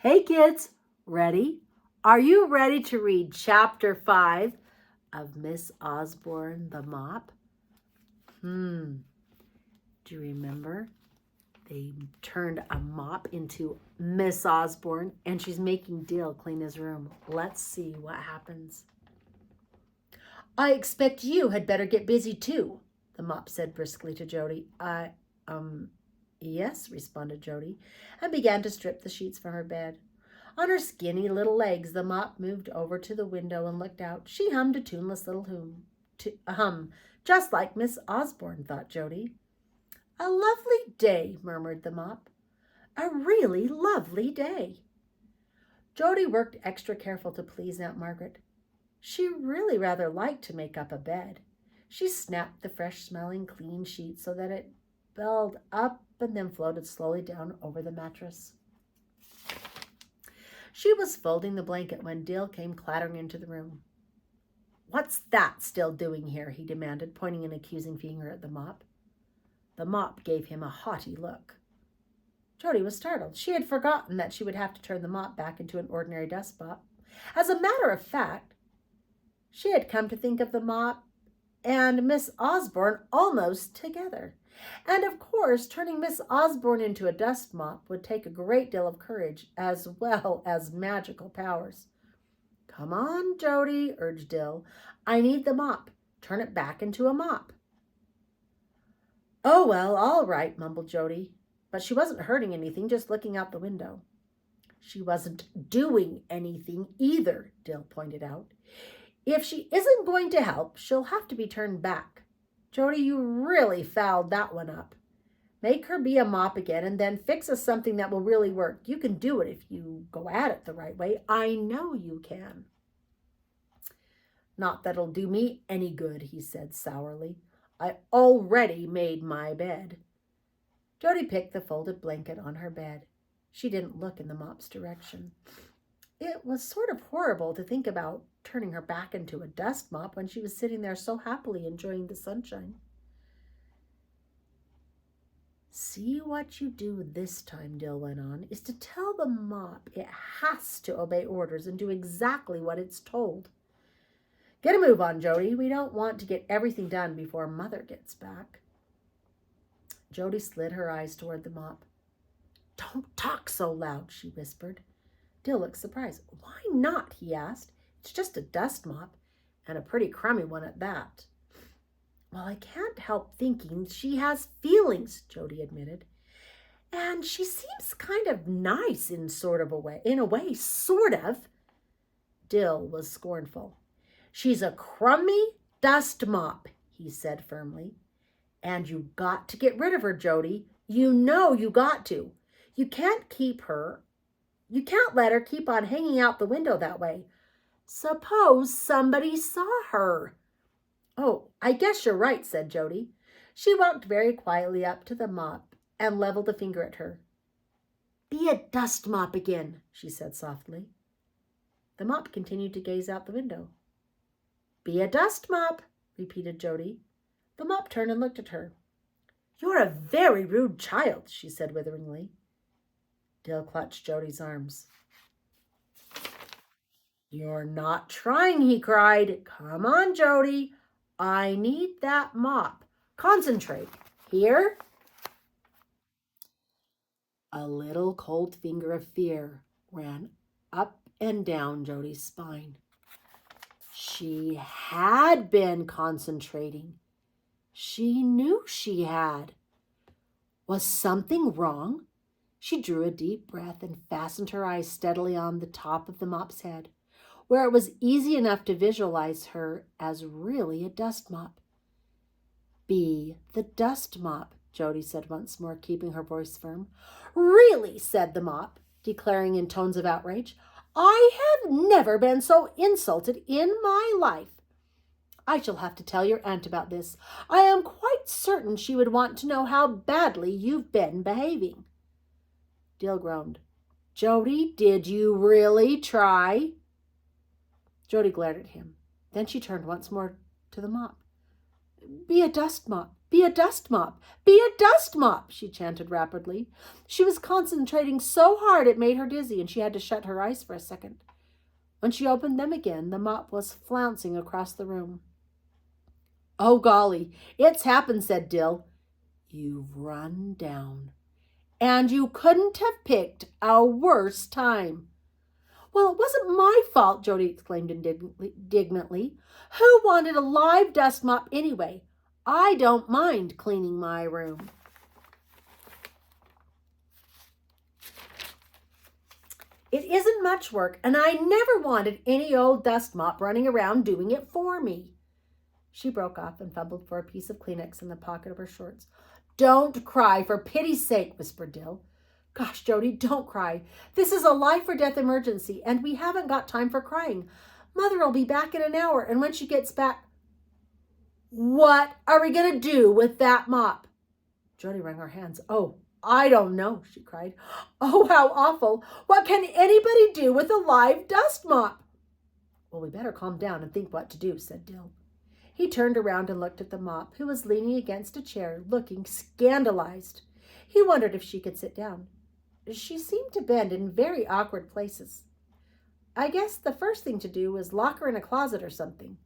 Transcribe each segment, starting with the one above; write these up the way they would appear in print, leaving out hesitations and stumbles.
Hey kids, ready? Are you ready to read chapter 5 of Miss Osborne the Mop? Do you remember? They turned a mop into Miss Osborne and she's making Dill clean his room. Let's see what happens. I expect you had better get busy too, the mop said briskly to Jody. Yes, responded Jody, and began to strip the sheets from her bed. On her skinny little legs, the mop moved over to the window and looked out. She hummed a tuneless little hum, just like Miss Osborne, thought Jody. A lovely day, murmured the mop. A really lovely day. Jody worked extra careful to please Aunt Margaret. She really rather liked to make up a bed. She snapped the fresh-smelling, clean sheet so that it belled up and then floated slowly down over the mattress. She was folding the blanket when Dill came clattering into the room. What's that still doing here? He demanded, pointing an accusing finger at the mop. The mop gave him a haughty look. Jody was startled. She had forgotten that she would have to turn the mop back into an ordinary dust mop. As a matter of fact, she had come to think of the mop and Miss Osborne almost together. And of course, turning Miss Osborne into a dust mop would take a great deal of courage as well as magical powers. Come on, Jody, urged Dill. I need the mop. Turn it back into a mop. Oh, well, all right, mumbled Jody. But she wasn't hurting anything, just looking out the window. She wasn't doing anything either, Dill pointed out. If she isn't going to help, she'll have to be turned back. Jody, you really fouled that one up. Make her be a mop again and then fix us something that will really work. You can do it if you go at it the right way. I know you can. Not that it'll do me any good, he said sourly. I already made my bed. Jody picked the folded blanket on her bed. She didn't look in the mop's direction. It was sort of horrible to think about turning her back into a dust mop when she was sitting there so happily enjoying the sunshine. See, what you do this time, Dill went on, is to tell the mop it has to obey orders and do exactly what it's told. Get a move on, Jody. We don't want to get everything done before Mother gets back. Jody slid her eyes toward the mop. Don't talk so loud, she whispered. Dill looked surprised. Why not? He asked. It's just a dust mop, and a pretty crummy one at that. Well, I can't help thinking she has feelings, Jody admitted. And she seems kind of nice in a way, sort of. Dill was scornful. She's a crummy dust mop, he said firmly. And you got to get rid of her, Jody. You know you got to. You can't let her keep on hanging out the window that way. Suppose somebody saw her. Oh, I guess you're right, said Jody. She walked very quietly up to the mop and leveled a finger at her. Be a dust mop again, she said softly. The mop continued to gaze out the window. Be a dust mop, repeated Jody. The mop turned and looked at her. You're a very rude child, she said witheringly. Dill clutched Jody's arms. You're not trying, he cried. Come on, Jody. I need that mop. Concentrate. Here. A little cold finger of fear ran up and down Jody's spine. She had been concentrating. She knew she had. Was something wrong? She drew a deep breath and fastened her eyes steadily on the top of the mop's head, where it was easy enough to visualize her as really a dust mop. Be the dust mop, Jody said once more, keeping her voice firm. Really, said the mop, declaring in tones of outrage, I have never been so insulted in my life. I shall have to tell your aunt about this. I am quite certain she would want to know how badly you've been behaving. Dill groaned. Jody, did you really try? Jody glared at him. Then she turned once more to the mop. Be a dust mop, be a dust mop, be a dust mop, she chanted rapidly. She was concentrating so hard it made her dizzy, and she had to shut her eyes for a second. When she opened them again, the mop was flouncing across the room. Oh, golly, it's happened, said Dill. You've run down. And you couldn't have picked a worse time. Well, it wasn't my fault, Jody exclaimed indignantly. Who wanted a live dust mop anyway? I don't mind cleaning my room. It isn't much work, and I never wanted any old dust mop running around doing it for me. She broke off and fumbled for a piece of Kleenex in the pocket of her shorts. Don't cry, for pity's sake, whispered Dill. Gosh, Jody, don't cry. This is a life-or-death emergency, and we haven't got time for crying. Mother'll be back in an hour, and when she gets back... What are we going to do with that mop? Jody wrung her hands. Oh, I don't know, she cried. Oh, how awful. What can anybody do with a live dust mop? Well, we better calm down and think what to do, said Dill. He turned around and looked at the mop, who was leaning against a chair, looking scandalized. He wondered if she could sit down. She seemed to bend in very awkward places. I guess the first thing to do was lock her in a closet or something.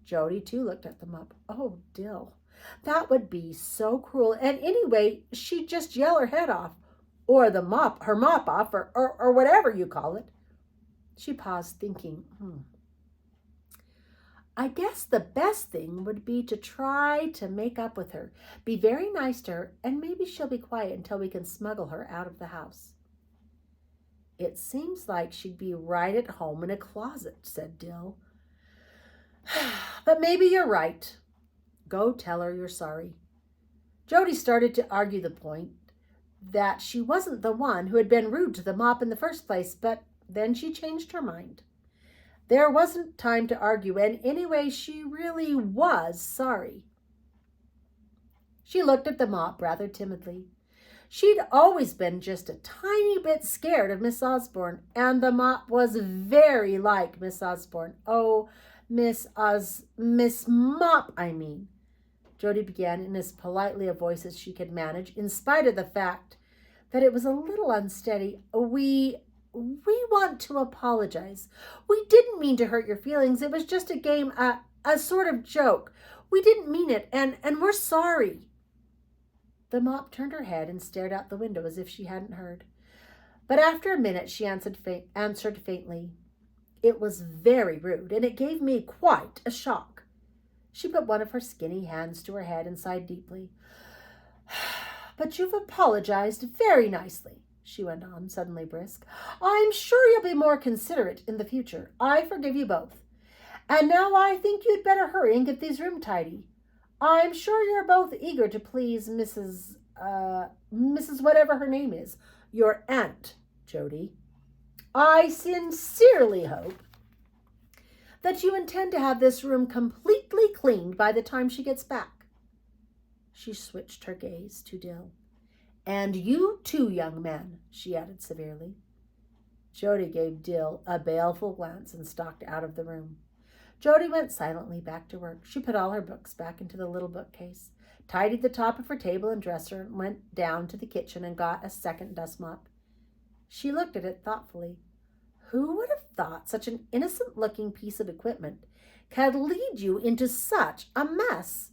Jody, too, looked at the mop. Oh, Dill, that would be so cruel. And anyway, she'd just yell her head off, or her mop off, or whatever you call it. She paused, thinking, I guess the best thing would be to try to make up with her, be very nice to her, and maybe she'll be quiet until we can smuggle her out of the house. It seems like she'd be right at home in a closet, said Dill. But maybe you're right. Go tell her you're sorry. Jody started to argue the point that she wasn't the one who had been rude to the mop in the first place, but then she changed her mind. There wasn't time to argue, and anyway, she really was sorry. She looked at the mop rather timidly. She'd always been just a tiny bit scared of Miss Osborne, and the mop was very like Miss Osborne. Oh, Miss Mop, I mean. Jody began in as politely a voice as she could manage, in spite of the fact that it was a little unsteady. We want to apologize. We didn't mean to hurt your feelings. It was just a game, a sort of joke. We didn't mean it, and we're sorry. The mop turned her head and stared out the window as if she hadn't heard. But after a minute, she answered faintly. It was very rude, and it gave me quite a shock. She put one of her skinny hands to her head and sighed deeply. But you've apologized very nicely, she went on, suddenly brisk. I'm sure you'll be more considerate in the future. I forgive you both. And now I think you'd better hurry and get these rooms tidy. I'm sure you're both eager to please Mrs. whatever her name is, your aunt, Jody. I sincerely hope that you intend to have this room completely cleaned by the time she gets back. She switched her gaze to Dill. And you too, young man, she added severely. Jody gave Dill a baleful glance and stalked out of the room. Jody went silently back to work. She put all her books back into the little bookcase, tidied the top of her table and dresser, and went down to the kitchen and got a second dust mop. She looked at it thoughtfully. Who would have thought such an innocent-looking piece of equipment could lead you into such a mess?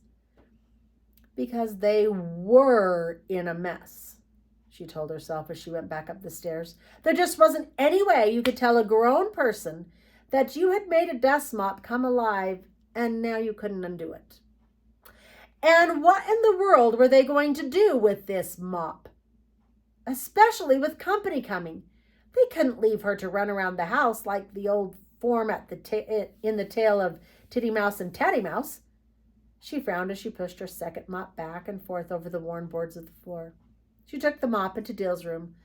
Because they were in a mess, she told herself as she went back up the stairs. There just wasn't any way you could tell a grown person that you had made a dust mop come alive, and now you couldn't undo it. And what in the world were they going to do with this mop? Especially with company coming. They couldn't leave her to run around the house like the old form in the tale of Titty Mouse and Tatty Mouse. She frowned as she pushed her second mop back and forth over the worn boards of the floor. She took the mop into Dill's room,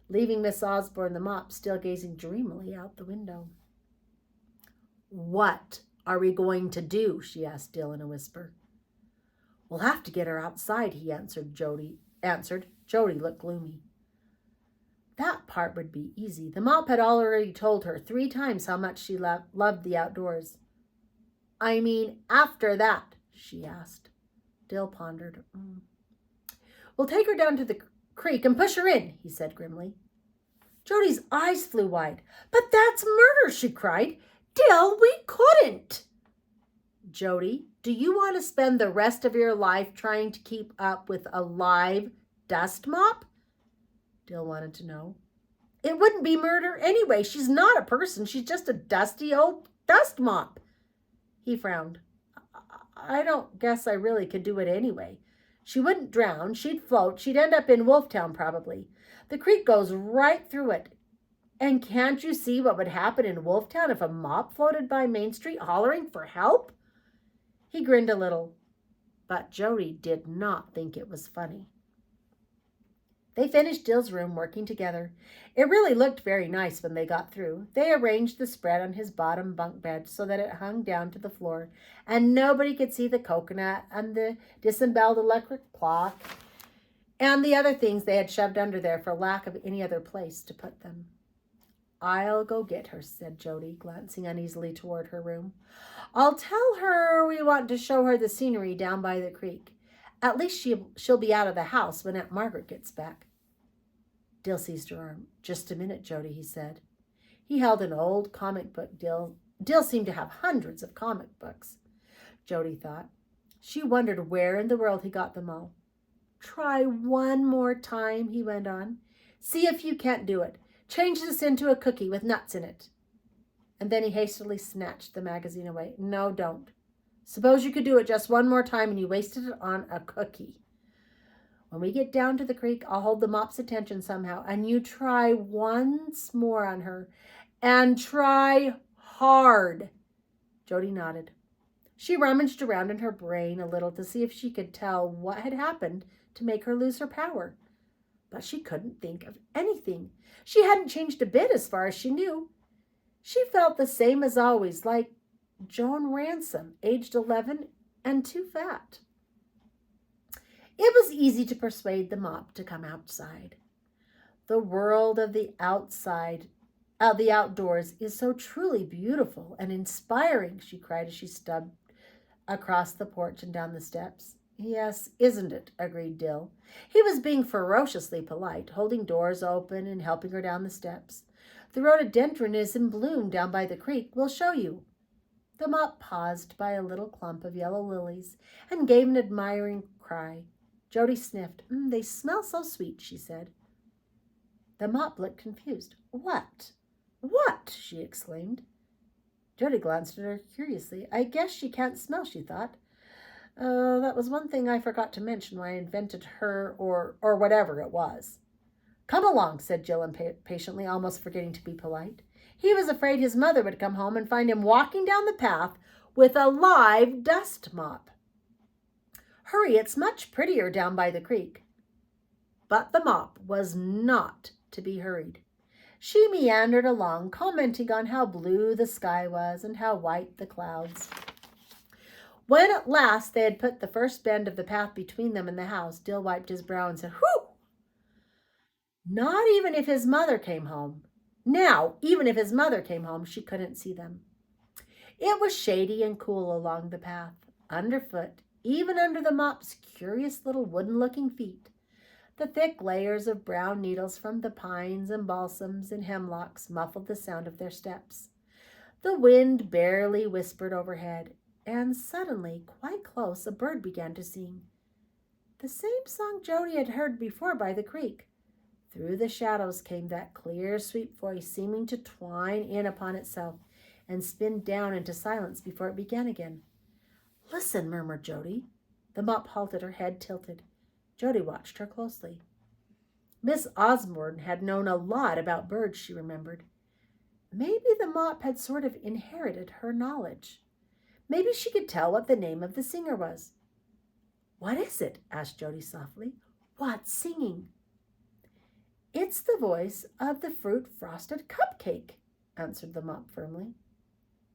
leaving Miss Osborne the mop still gazing dreamily out the window. What are we going to do? She asked Dill in a whisper. We'll have to get her outside, he answered. Jody looked gloomy. That part would be easy. The mop had already told her 3 times how much she loved the outdoors. I mean, after that, she asked. Dill pondered. We'll take her down to the creek and push her in, he said grimly. Jody's eyes flew wide. But that's murder, she cried. Dill, we couldn't. Jody, do you want to spend the rest of your life trying to keep up with a live dust mop? Dill wanted to know. It wouldn't be murder anyway. She's not a person. She's just a dusty old dust mop. He frowned. I don't guess I really could do it anyway. She wouldn't drown. She'd float. She'd end up in Wolftown probably. The creek goes right through it. And can't you see what would happen in Wolftown if a mop floated by Main Street hollering for help? He grinned a little, but Jody did not think it was funny. They finished Dill's room working together. It really looked very nice when they got through. They arranged the spread on his bottom bunk bed so that it hung down to the floor, and nobody could see the coconut and the disemboweled electric clock and the other things they had shoved under there for lack of any other place to put them. I'll go get her, said Jody, glancing uneasily toward her room. I'll tell her we want to show her the scenery down by the creek. At least she'll be out of the house when Aunt Margaret gets back. Dill seized her arm. Just a minute, Jody, he said. He held an old comic book. Dill seemed to have hundreds of comic books, Jody thought. She wondered where in the world he got them all. Try one more time, he went on. See if you can't do it. Change this into a cookie with nuts in it. And then he hastily snatched the magazine away. No, don't. Suppose you could do it just one more time and you wasted it on a cookie. When we get down to the creek, I'll hold the mop's attention somehow, and you try once more on her. And try hard. Jody nodded. She rummaged around in her brain a little to see if she could tell what had happened to make her lose her power. But she couldn't think of anything. She hadn't changed a bit as far as she knew. She felt the same as always, like Joan Ransom, aged 11 and too fat. It was easy to persuade the mop to come outside. The world of the outdoors is so truly beautiful and inspiring, she cried as she stubbed across the porch and down the steps. Yes, isn't it? Agreed Dill. He was being ferociously polite, holding doors open and helping her down the steps. The rhododendron is in bloom down by the creek. We'll show you. The mop paused by a little clump of yellow lilies and gave an admiring cry. Jody sniffed. They smell so sweet, she said. The mop looked confused. What? What? She exclaimed. Jody glanced at her curiously. I guess she can't smell, she thought. That was one thing I forgot to mention when I invented her or whatever it was. Come along, said Jill impatiently, almost forgetting to be polite. He was afraid his mother would come home and find him walking down the path with a live dust mop. Hurry, it's much prettier down by the creek. But the mop was not to be hurried. She meandered along, commenting on how blue the sky was and how white the clouds. When at last they had put the first bend of the path between them and the house, Dill wiped his brow and said, Whew! Not even if his mother came home. Now, even if his mother came home, she couldn't see them. It was shady and cool along the path. Underfoot, even under the mop's curious little wooden-looking feet, the thick layers of brown needles from the pines and balsams and hemlocks muffled the sound of their steps. The wind barely whispered overhead, and suddenly, quite close, a bird began to sing. The same song Jody had heard before by the creek. Through the shadows came that clear, sweet voice, seeming to twine in upon itself and spin down into silence before it began again. Listen, murmured Jody. The mop halted, her head tilted. Jody watched her closely. Miss Osborne had known a lot about birds, she remembered. Maybe the mop had sort of inherited her knowledge. Maybe she could tell what the name of the singer was. What is it? Asked Jody softly. What's singing? It's the voice of the fruit-frosted cupcake, answered the mop firmly.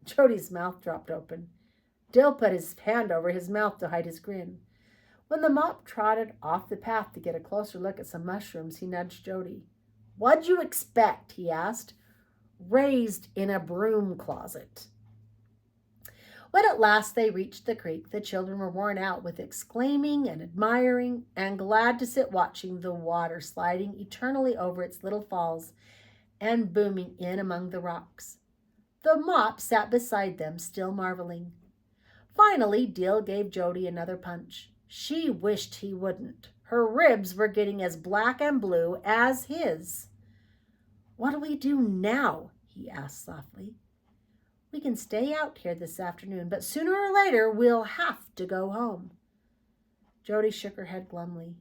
Jody's mouth dropped open. Dill put his hand over his mouth to hide his grin. When the mop trotted off the path to get a closer look at some mushrooms, he nudged Jody. What'd you expect? He asked. Raised in a broom closet. When at last they reached the creek, the children were worn out with exclaiming and admiring and glad to sit watching the water sliding eternally over its little falls and booming in among the rocks. The Mop sat beside them, still marveling. Finally, Dill gave Jody another punch. She wished he wouldn't. Her ribs were getting as black and blue as his. "What'll we do now?" he asked softly. "We can stay out here this afternoon, but sooner or later we'll have to go home." Jody shook her head glumly.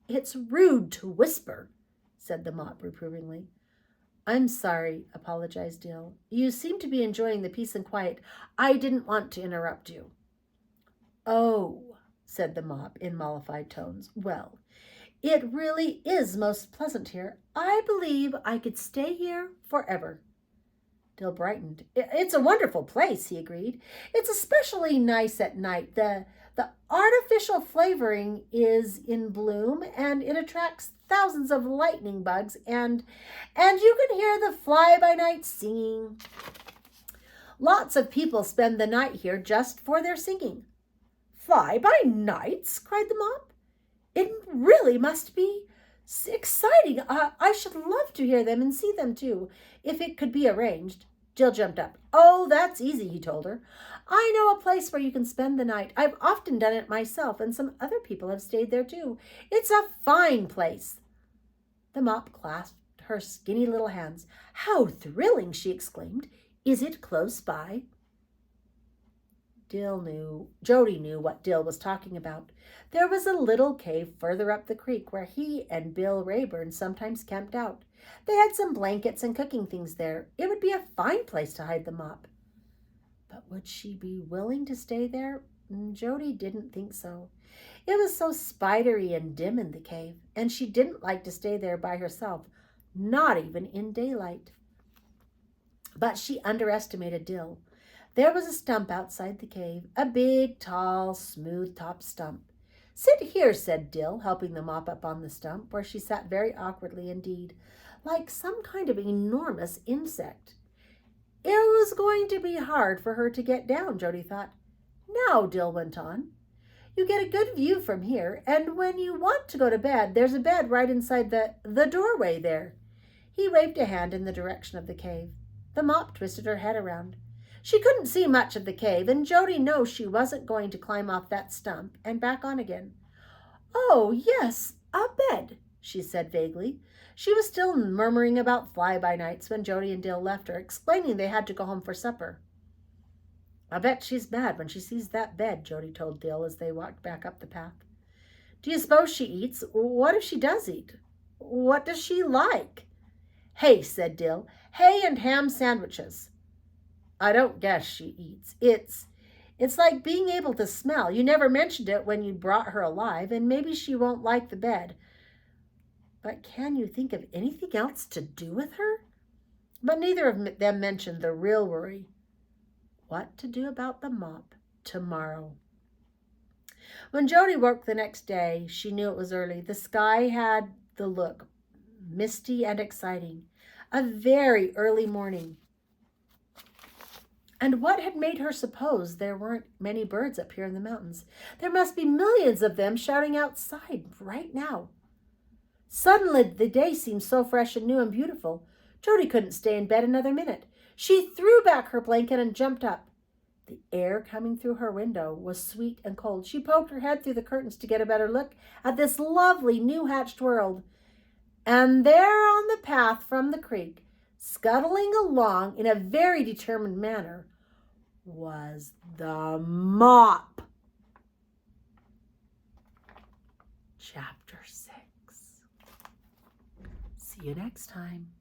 "It's rude to whisper," said the Mop reprovingly. "I'm sorry," apologized Dill. "You seem to be enjoying the peace and quiet. I didn't want to interrupt you." "Oh," said the Mop in mollified tones. "Well, it really is most pleasant here. I believe I could stay here forever." Dill brightened. "It's a wonderful place," he agreed. "It's especially nice at night. The artificial flavoring is in bloom, and it attracts thousands of lightning bugs, and you can hear the fly-by-night singing. Lots of people spend the night here just for their singing." "Fly-by-nights?" cried the Mop. "It really must be exciting. I should love to hear them and see them too, if it could be arranged." Jill jumped up. "Oh, that's easy," he told her. "I know a place where you can spend the night. I've often done it myself, and some other people have stayed there too. It's a fine place." The Mop clasped her skinny little hands. "How thrilling!" she exclaimed. "Is it close by?" Jody knew what Dill was talking about. There was a little cave further up the creek where he and Bill Rayburn sometimes camped out. They had some blankets and cooking things there. It would be a fine place to hide the Mop. But would she be willing to stay there? Jody didn't think so. It was so spidery and dim in the cave, and she didn't like to stay there by herself, not even in daylight. But she underestimated Dill. There was a stump outside the cave, a big, tall, smooth-topped stump. "Sit here," said Dill, helping the Mop up on the stump, where she sat very awkwardly indeed, like some kind of enormous insect. It was going to be hard for her to get down, Jody thought. "Now," Dill went on, "you get a good view from here, and when you want to go to bed, there's a bed right inside the doorway there." He waved a hand in the direction of the cave. The Mop twisted her head around. She couldn't see much of the cave, and Jody knew she wasn't going to climb off that stump and back on again. "Oh, yes, a bed," she said vaguely. She was still murmuring about fly-by-nights when Jody and Dill left her, explaining they had to go home for supper. "I bet she's mad when she sees that bed," Jody told Dill as they walked back up the path. "Do you suppose she eats? What if she does eat? What does she like?" "Hay," said Dill. "Hay and ham sandwiches." "I don't guess she eats. It's like being able to smell. You never mentioned it when you brought her alive, and maybe she won't like the bed. But can you think of anything else to do with her?" But neither of them mentioned the real worry. What to do about the Mop tomorrow. When Jody woke the next day, she knew it was early. The sky had the look misty and exciting. A very early morning. And what had made her suppose there weren't many birds up here in the mountains? There must be millions of them shouting outside right now. Suddenly, the day seemed so fresh and new and beautiful. Jody couldn't stay in bed another minute. She threw back her blanket and jumped up. The air coming through her window was sweet and cold. She poked her head through the curtains to get a better look at this lovely new-hatched world. And there on the path from the creek, scuttling along in a very determined manner, was the Mop. Chapter 6. See you next time.